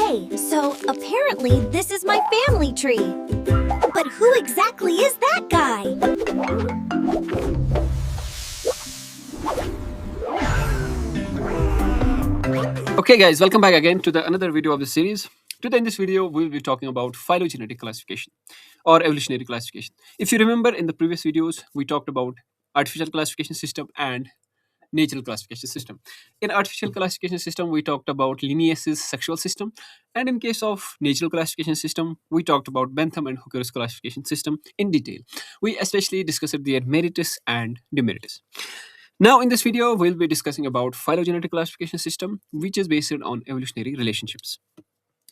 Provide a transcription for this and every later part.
Okay, so apparently this is my family tree. But who exactly is that guy? Okay guys, welcome back again to the another video of the series. Today in this video we'll be talking about phylogenetic classification or evolutionary classification. If you remember, in the previous videos we talked about artificial classification system and natural classification system. In artificial classification system we talked about Linnaeus's sexual system, and in case of natural classification system we talked about Bentham and Hooker's classification system in detail. We especially discussed their meritus and demeritus. Now, in this video, we'll be discussing about phylogenetic classification system, which is based on evolutionary relationships.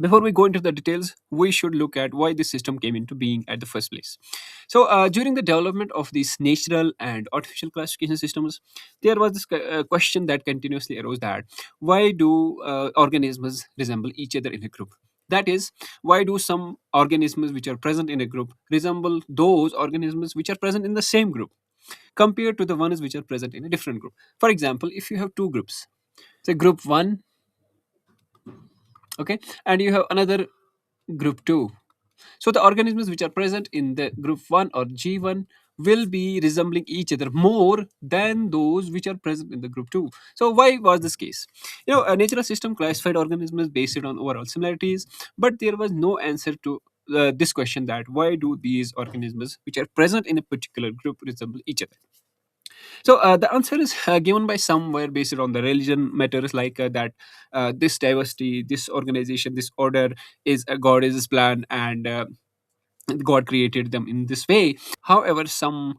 Before we go into the details, we should look at why this system came into being at the first place. So, during the development of these natural and artificial classification systems, there was this question that continuously arose: that why do organisms resemble each other in a group? That is, why do some organisms which are present in a group resemble those organisms which are present in the same group, compared to the ones which are present in a different group? For example, if you have two groups, say group 1, okay, and you have another group 2, so the organisms which are present in the group 1 or G1 will be resembling each other more than those which are present in the group 2. So why was this case? A natural system classified organisms based on overall similarities, but there was no answer to this question: that why do these organisms which are present in a particular group resemble each other? So the answer is given by somewhere based on the religion matters, like that this diversity, this organization, this order is a God's plan, and God created them in this way. However, some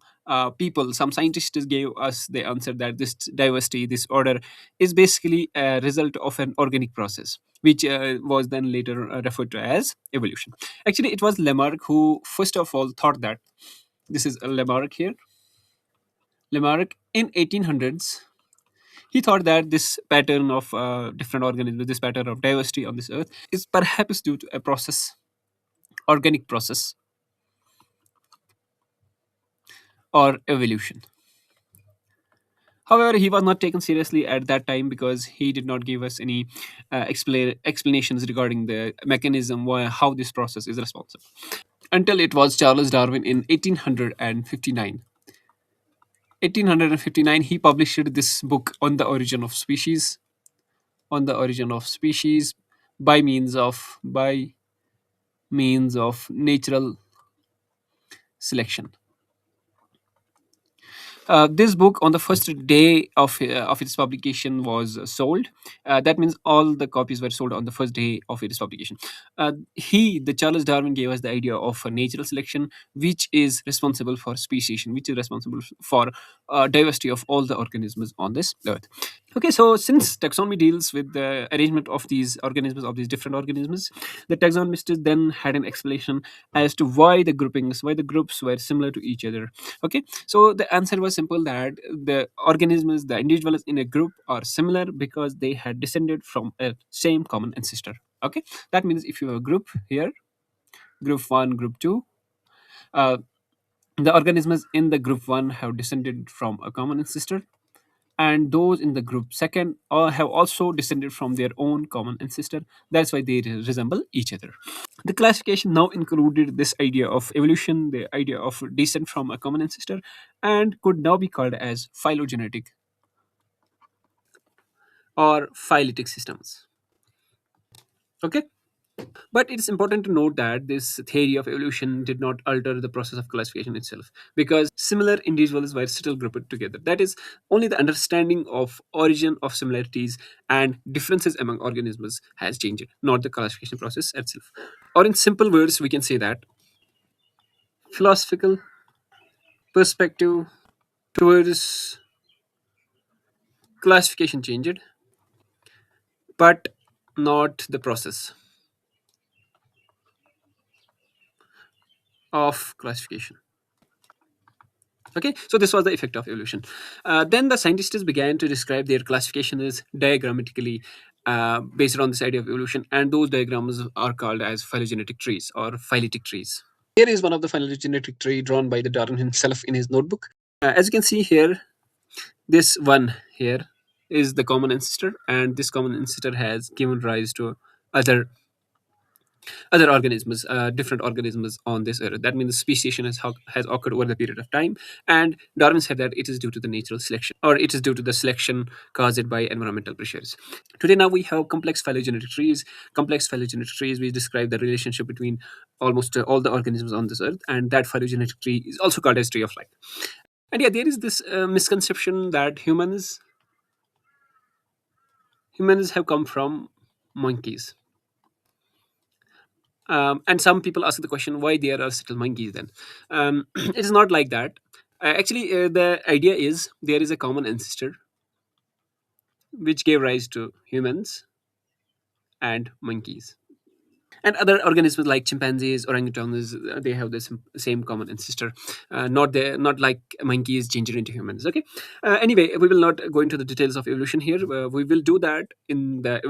people, some scientists gave us the answer that this diversity, this order, is basically a result of an organic process, which was then later referred to as evolution. Actually, it was Lamarck who first of all thought that. This is Lamarck here. Lamarck in 1800s, he thought that this pattern of different organisms, this pattern of diversity on this earth, is perhaps due to a process, organic process, or evolution. However, he was not taken seriously at that time because he did not give us any explanations regarding the mechanism how this process is responsible. Until it was Charles Darwin in 1859. 1859, he published this book on the origin of species, on the origin of species by means of natural selection. This book, on the first day of its publication, was sold. That means all the copies were sold on the first day of its publication. The Charles Darwin, gave us the idea of natural selection, which is responsible for speciation, which is responsible for diversity of all the organisms on this earth. Okay, so since taxonomy deals with the arrangement of these organisms, of these different organisms, the taxonomists then had an explanation as to why the groupings, why the groups were similar to each other. Okay, so the answer was simple: that the organisms, the individuals in a group, are similar because they had descended from a same common ancestor. Okay, that means if you have a group here, group 1, group 2, uh, the organisms in the group 1 have descended from a common ancestor, and those in the group second have also descended from their own common ancestor. That's why they resemble each other. The classification now included this idea of evolution, the idea of descent from a common ancestor, and could now be called as phylogenetic or phyletic systems. Okay, but it's important to note that this theory of evolution did not alter the process of classification itself, because similar individuals were still grouped together. That is, only the understanding of origin of similarities and differences among organisms has changed, not the classification process itself. Or in simple words, we can say that philosophical perspective towards classification changed, but not the process of classification. Okay, so this was the effect of evolution. Then the scientists began to describe their classification as diagrammatically, based on this idea of evolution, and those diagrams are called as phylogenetic trees or phyletic trees. Here is one of the phylogenetic tree drawn by the Darwin himself in his notebook. As you can see here, this one here is the common ancestor, and this common ancestor has given rise to other other organisms, different organisms on this earth. That means speciation has occurred over the period of time. And Darwin said that it is due to the natural selection, or it is due to the selection caused by environmental pressures. Today, now we have complex phylogenetic trees. Complex phylogenetic trees, we describe the relationship between almost all the organisms on this earth, and that phylogenetic tree is also called as tree of life. And yeah, there is this misconception that humans have come from monkeys. And some people ask the question, why there are still monkeys then? It is not like that. Actually, the idea is there is a common ancestor which gave rise to humans and monkeys. And other organisms like chimpanzees, orangutans, they have the same common ancestor. Not like monkeys ginger into humans. Okay. Anyway, we will not go into the details of evolution here. We will do that in the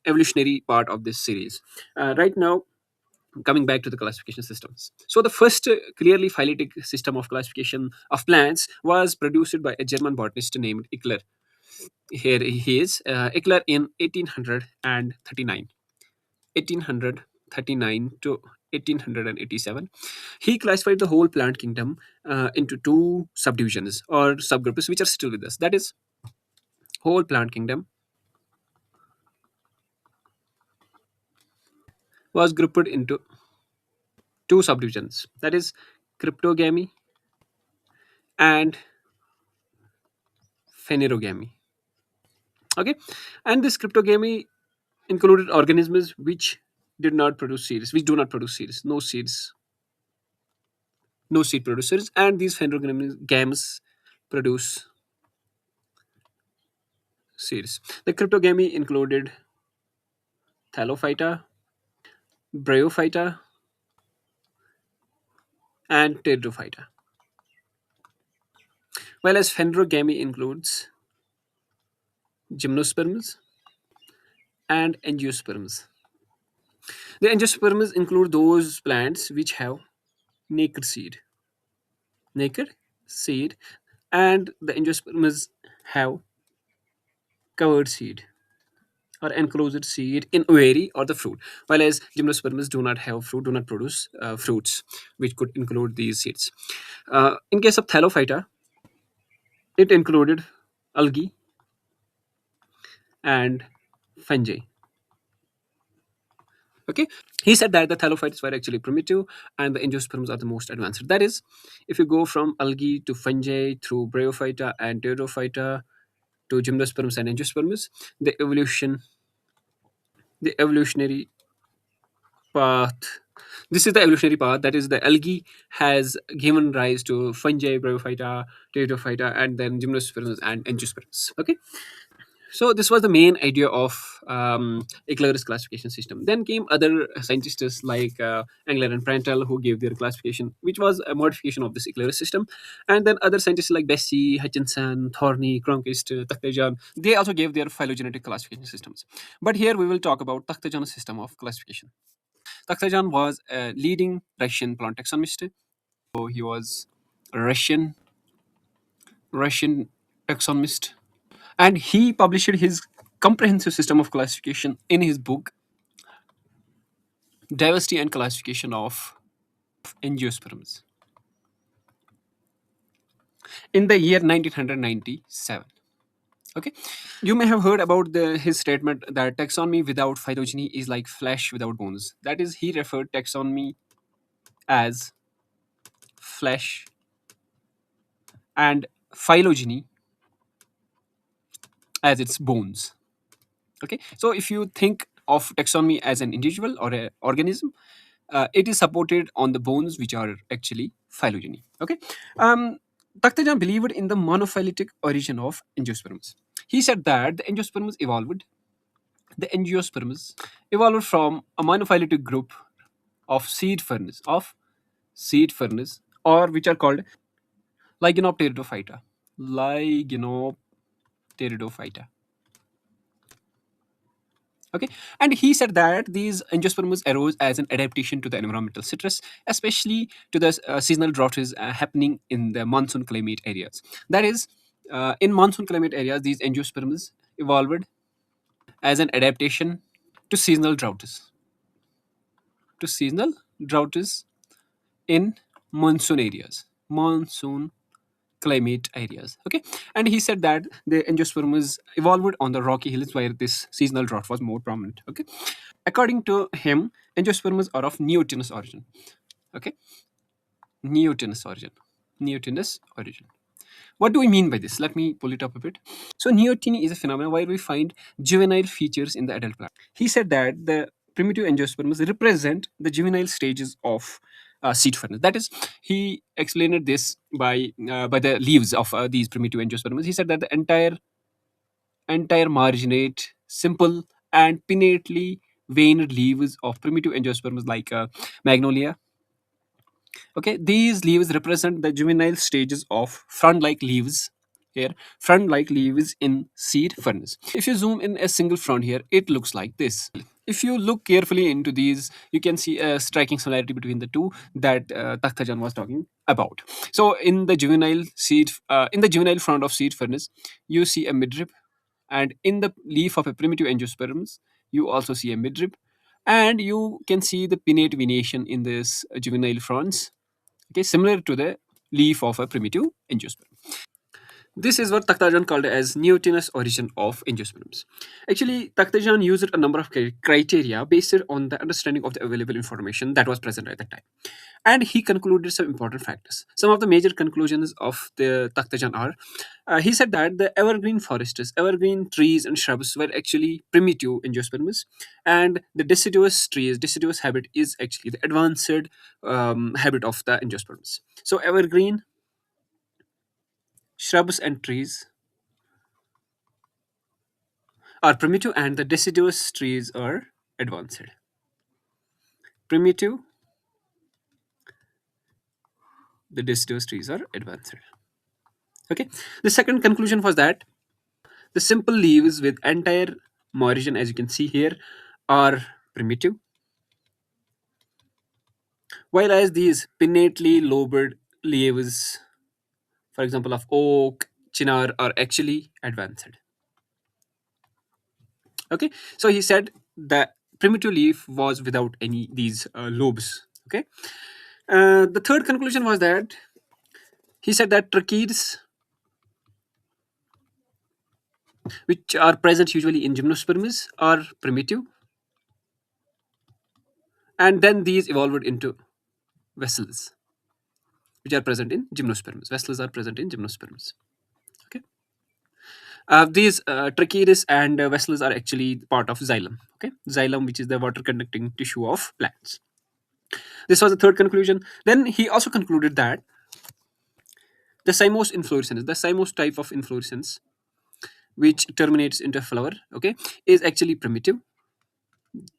evolutionary part of this series. Right now, coming back to the classification systems. So the first clearly phyletic system of classification of plants was produced by a German botanist named Eckler. Here he is, Eckler in 1839. 1839 to 1887. He classified the whole plant kingdom into two subdivisions or subgroups which are still with us. That is, whole plant kingdom was grouped into two subdivisions. That is, cryptogamy and phanerogamy. Okay. And this cryptogamy included organisms which did not produce seeds, which do not produce seeds, no seeds, no seed producers. And these phanerogams produce seeds. The cryptogamy included thallophyta, bryophyta, and pteridophyta, while as phanerogamy includes gymnosperms and angiosperms. The angiosperms include those plants which have naked seed, naked seed, and the angiosperms have covered seed or enclosed seed in ovary or the fruit, while as gymnosperms do not have fruit, do not produce fruits, which could include these seeds. In case of thallophyta, it included algae and fungi. Okay, he said that the thallophytes were actually primitive and the angiosperms are the most advanced. That is, if you go from algae to fungi through bryophyta and pteridophyta to gymnosperms and angiosperms, the evolutionary path. This is the evolutionary path. That is, the algae has given rise to fungi, bryophyta, pteridophyta, and then gymnosperms and angiosperms. Okay, so this was the main idea of Eckler's classification system. Then came other scientists like Engler and Prandtl, who gave their classification, which was a modification of this Eckler system. And then other scientists like Bessey, Hutchinson, Thorney, Cronquist, Takhtajan, they also gave their phylogenetic classification systems. But here we will talk about Takhtajan's system of classification. Takhtajan was a leading Russian plant taxonomist. So he was a Russian taxonomist, and he published his comprehensive system of classification in his book Diversity and Classification of Angiosperms in the year 1997. Okay, you may have heard about his statement that taxonomy without phylogeny is like flesh without bones. That is, he referred taxonomy as flesh and phylogeny as its bones. Okay, so if you think of taxonomy as an individual or an organism, it is supported on the bones which are actually phylogeny. Okay, um, Takhtajan believed in the monophyletic origin of angiosperms. He said that the angiosperms evolved from a monophyletic group of seed ferns, or which are called Ligonopteridophyta. Ligonopteridophyta. Okay, and he said that these angiosperms arose as an adaptation to the environmental stress, especially to the seasonal droughts happening in the monsoon climate areas. That is, in monsoon climate areas, these angiosperms evolved as an adaptation to seasonal droughts. to seasonal, drought is in monsoon areas, monsoon climate areas. Okay, and he said that the angiosperms evolved on the rocky hills where this seasonal drought was more prominent. Okay, according to him, angiosperms are of neotenous origin. Okay, neotenous origin, neotenous origin. What do we mean by this? Let me pull it up a bit. So neoteny is a phenomenon where we find juvenile features in the adult plant. He said that the primitive angiosperms represent the juvenile stages of seed furnace. That is, he explained this by the leaves of these primitive angiosperms. He said that the entire marginate, simple, and pinnately veined leaves of primitive angiosperms like magnolia. Okay, these leaves represent the juvenile stages of frond-like leaves here, frond-like leaves in seed furnace. If you zoom in a single frond here, it looks like this. If you look carefully into these, you can see a striking similarity between the two that Takhtajan was talking about. So, in the juvenile frond of seed furnace, you see a midrib, and in the leaf of a primitive angiosperms, you also see a midrib, and you can see the pinnate venation in this juvenile fronds. Okay, similar to the leaf of a primitive angiosperm. This is what Takhtajan called as neotenous origin of angiosperms. Actually, Takhtajan used a number of criteria based on the understanding of the available information that was present at the time. And he concluded some important factors. Some of the major conclusions of the Takhtajan are, he said that the evergreen forests, evergreen trees and shrubs were actually primitive angiosperms, and the deciduous habit is actually the advanced habit of the angiosperms. So evergreen shrubs and trees are primitive and the deciduous trees are advanced. Primitive, the deciduous trees are advanced. Okay. The second conclusion was that the simple leaves with entire margin, as you can see here, are primitive, while as these pinnately lobed leaves, for example, of oak, chinar, are actually advanced. Okay. So he said the primitive leaf was without any these lobes. Okay. The third conclusion was that he said that tracheids, which are present usually in gymnosperms, are primitive, and then these evolved into vessels, which are present in gymnosperms. Vessels are present in gymnosperms. Okay, these tracheids and vessels are actually part of xylem. Okay, xylem, which is the water-conducting tissue of plants. This was the third conclusion. Then he also concluded that the cymose type of inflorescence, which terminates into a flower, okay, is actually primitive.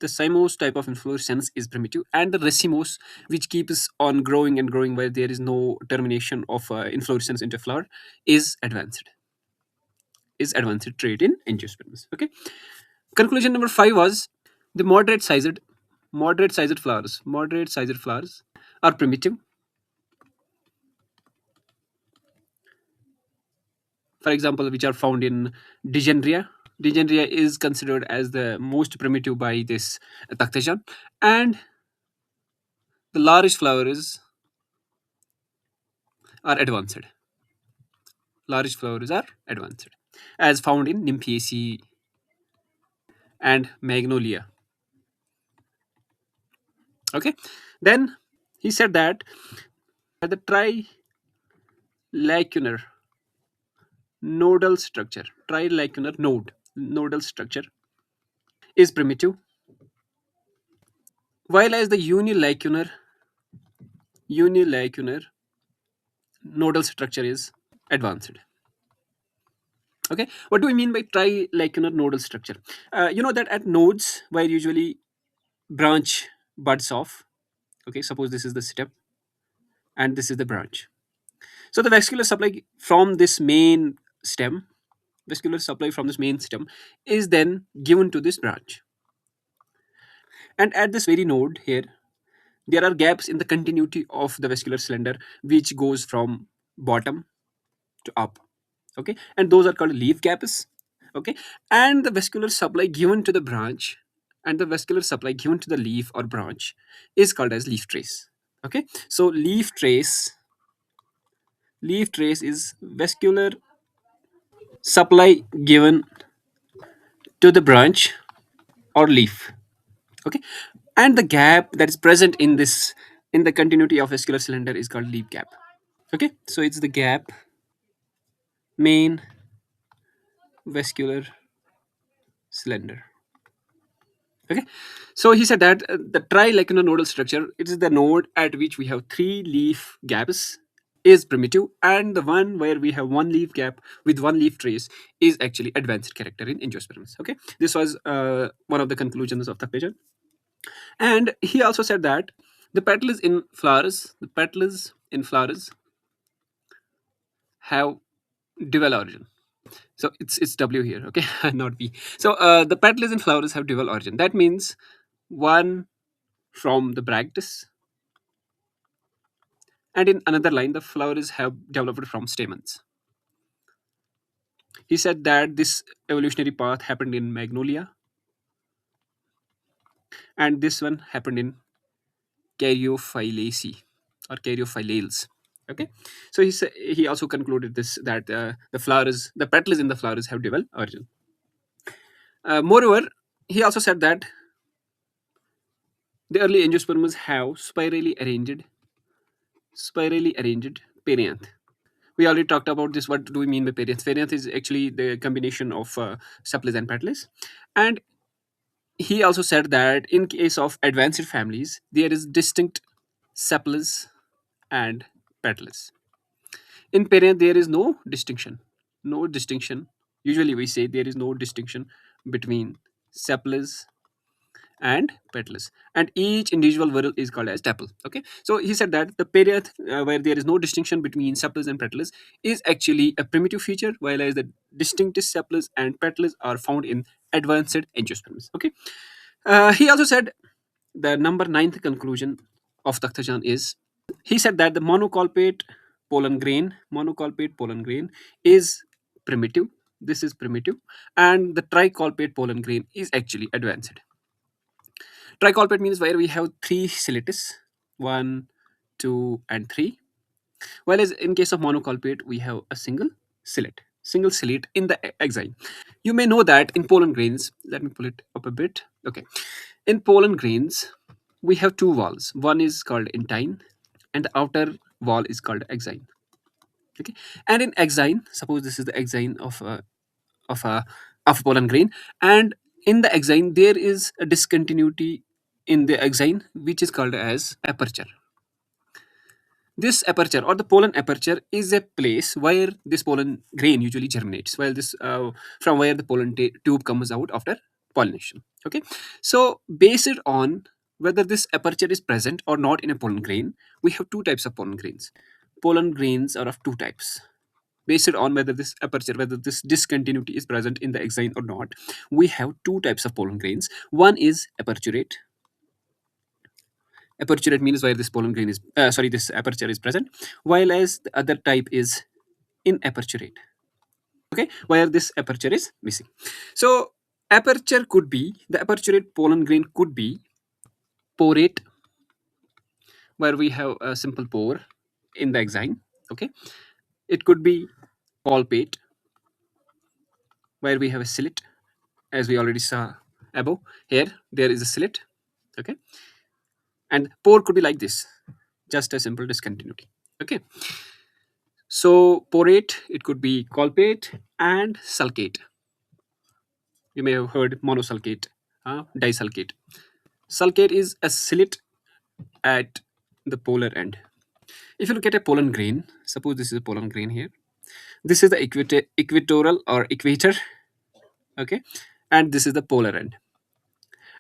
The cymose type of inflorescence is primitive, and the racemose, which keeps on growing and growing where there is no termination of inflorescence into flower, is advanced trait in angiosperms. Okay, conclusion number 5 was the moderate sized flowers are primitive. For example, which are found in Digenria is considered as the most primitive by this Takhtajan, and the large flowers are advanced. Large flowers are advanced, as found in Nymphaceae and Magnolia. Okay, then he said that the trilacunar nodal structure is primitive, while as the unilacunar nodal structure is advanced. Okay, what do we mean by trilacunar nodal structure? You know that at nodes where usually branch buds off. Okay, suppose this is the stem and this is the branch. So the stem, vascular supply from this main stem is then given to this branch. And at this very node here, there are gaps in the continuity of the vascular cylinder which goes from bottom to up. Okay, and those are called leaf gaps. Okay, and the vascular supply given to the branch and the vascular supply given to the leaf or branch is called as leaf trace. Okay, so leaf trace is vascular supply given to the branch or leaf. Okay, and the gap that is present in this, in the continuity of vascular cylinder, is called leaf gap. Okay, so it's the gap, main vascular cylinder. Okay, so he said that the nodal structure, it is the node at which we have three leaf gaps, is primitive, and the one where we have one leaf gap with one leaf trace is actually advanced character in angiosperms. Okay, this was one of the conclusions of Takhtajan. And he also said that the petals in flowers have dual origin. So it's W here, okay, not B. So the petals in flowers have dual origin. That means one from the bracteus, and in another line, the flowers have developed from stamens. He said that this evolutionary path happened in magnolia, and this one happened in Caryophyllaceae or Caryophyllales. Okay, so he also concluded this, that the petals in the flowers have dual origin. Moreover, he also said that the early angiosperms have spirally arranged perianth. We already talked about this. What do we mean by perianth? Perianth is actually the combination of sepals and petals. And he also said that in case of advanced families, there is distinct sepals and petals. In perianth, there is no distinction. No distinction. Usually, we say there is no distinction between sepals and petals, and each individual whorl is called as tepal. Okay, so he said that the perianth, where there is no distinction between sepals and petals, is actually a primitive feature, whereas the distinctive sepals and petals are found in advanced angiosperms. Okay, he also said the number ninth conclusion of Takhtajan is, he said that the monocolpate pollen grain is primitive. This is primitive, and the tricolpate pollen grain is actually advanced. Tricolpate means where we have three silitis, one, two, and three. Whereas in case of monocolpate, we have a single cilet in the exine. You may know that in pollen grains, let me pull it up a bit. Okay, in pollen grains, we have two walls. One is called intine, and the outer wall is called exine. Okay, and in exine, suppose this is the exine of a of a pollen grain, and in the exine there is a discontinuity in the exine, which is called as aperture. This aperture or the pollen aperture is a place where this pollen grain usually germinates, while this from where the tube comes out after pollination. Okay, so based on whether this aperture is present or not in a pollen grain, we have two types of pollen grains. Pollen grains are of two types. Based on whether this aperture, whether this discontinuity is present in the exine or not, we have two types of pollen grains. One is aperturate. Aperturate means where this pollen grain is, this aperture is present, while as the other type is inaperturate. Okay, where this aperture is missing. So the aperturate pollen grain could be porate, where we have a simple pore in the exine. Okay, it could be palpate, where we have a cilet, as we already saw above. Here there is a cilet. Okay, and pore could be like this, just a simple discontinuity. Okay, so porate, it could be colpate and sulcate. You may have heard monosulcate, disulcate. Sulcate is a cilet at the polar end. If you look at a pollen grain, suppose this is a pollen grain here. This is the equatorial or equator. Okay, and this is the polar end.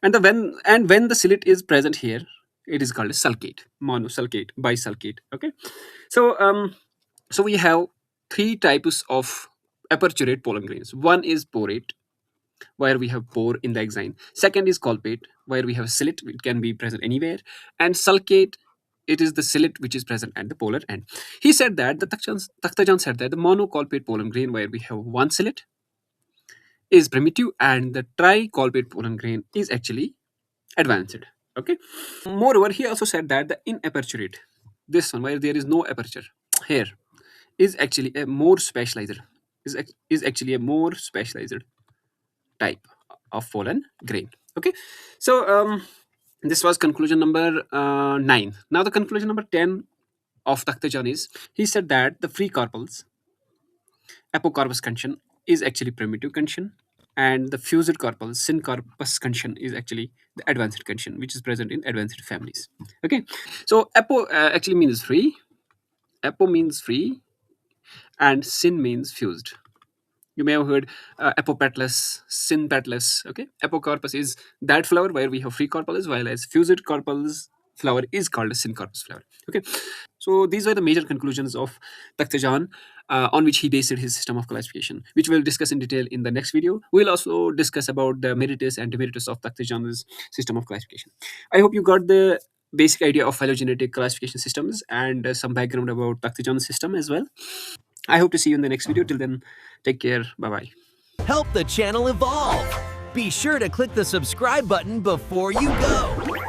And when the cilet is present here, it is called a sulcate, monosulcate, bisulcate. Okay, so so we have three types of aperturate pollen grains. One is porate, where we have pore in the exine. Second is colpate, where we have cilet, it can be present anywhere. And sulcate, it is the cilet which is present at the polar end. He said that Takhtajan said that the monocolpate pollen grain, where we have one cilet, is primitive, and the tricolpate pollen grain is actually advanced. Okay. Moreover, he also said that the inaperturate, this one where there is no aperture here, is actually a more specialized, is actually a more specialized type of pollen grain. Okay. So this was conclusion number 9. Now the conclusion number 10 of Takhtajan is, he said that the free carpels apocarpus condition is actually primitive condition, and the fused carpel syncarpus condition is actually the advanced condition which is present in advanced families. Okay. So apo actually means free, apo means free, and syn means fused. You may have heard apopetalus, synpetalus. Okay, apocarpus is that flower where we have free carpels, while as fused carpels flower is called a syncarpus flower. Okay, so these were the major conclusions of Takhtajan, on which he based his system of classification, which we'll discuss in detail in the next video. We'll also discuss about the meritus and demeritus of Takhtajan's system of classification. I hope you got the basic idea of phylogenetic classification systems and some background about Takhtajan's system as well. I hope to see you in the next video. Till then, take care. Bye bye. Help the channel evolve. Be sure to click the subscribe button before you go.